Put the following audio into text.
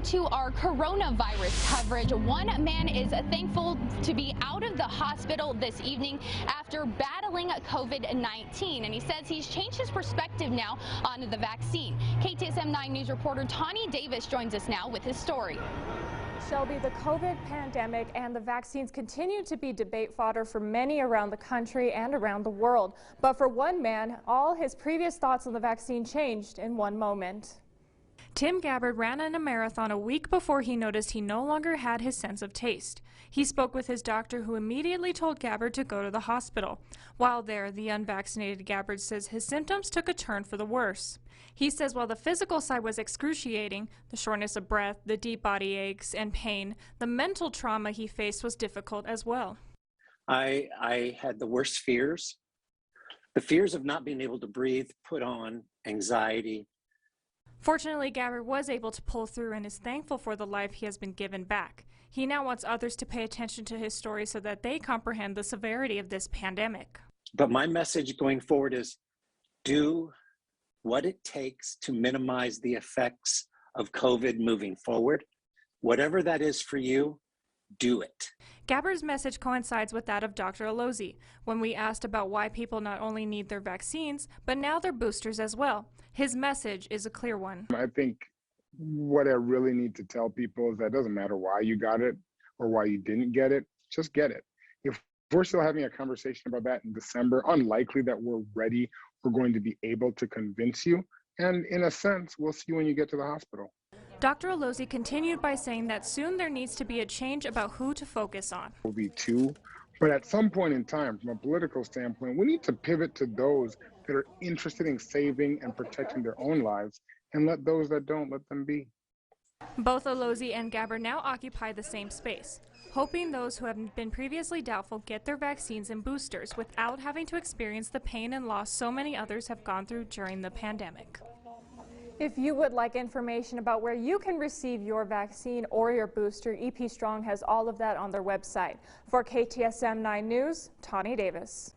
to our coronavirus coverage. One man is thankful to be out of the hospital this evening after battling COVID-19, and he says he's changed his perspective now on the vaccine. KTSM 9 News reporter Tawny Davis joins us now with his story. Shelby, the COVID pandemic and the vaccines continue to be debate fodder for many around the country and around the world. But for one man, all his previous thoughts on the vaccine changed in one moment. Tim Gabbard ran in a marathon a week before he noticed he no longer had his sense of taste. He spoke with his doctor, who immediately told Gabbard to go to the hospital. While there, the unvaccinated Gabbard says his symptoms took a turn for the worse. He says while the physical side was excruciating, the shortness of breath, the deep body aches and pain, the mental trauma he faced was difficult as well. I had the worst fears. The fears of not being able to breathe put on anxiety. Fortunately, Gabbard was able to pull through and is thankful for the life he has been given back. He now wants others to pay attention to his story so that they comprehend the severity of this pandemic. But my message going forward is do what it takes to minimize the effects of COVID moving forward. Whatever that is for you, do it. Gabbard's message coincides with that of Dr. Alozi when we asked about why people not only need their vaccines, but now their boosters as well. His message is a clear one. I think what I really need to tell people is that it doesn't matter why you got it or why you didn't get it, just get it. If we're still having a conversation about that in December, unlikely that we're ready, we're going to be able to convince you. And in a sense, we'll see you when you get to the hospital. Dr. Alozi continued by saying that soon there needs to be a change about who to focus on. Will be two, but at some point in time, from a political standpoint, we need to pivot to those that are interested in saving and protecting their own lives and let those that don't, let them be. Both Alozi and Gabbard now occupy the same space, hoping those who have been previously doubtful get their vaccines and boosters without having to experience the pain and loss so many others have gone through during the pandemic. If you would like information about where you can receive your vaccine or your booster, EP Strong has all of that on their website. For KTSM 9 News, Tawny Davis.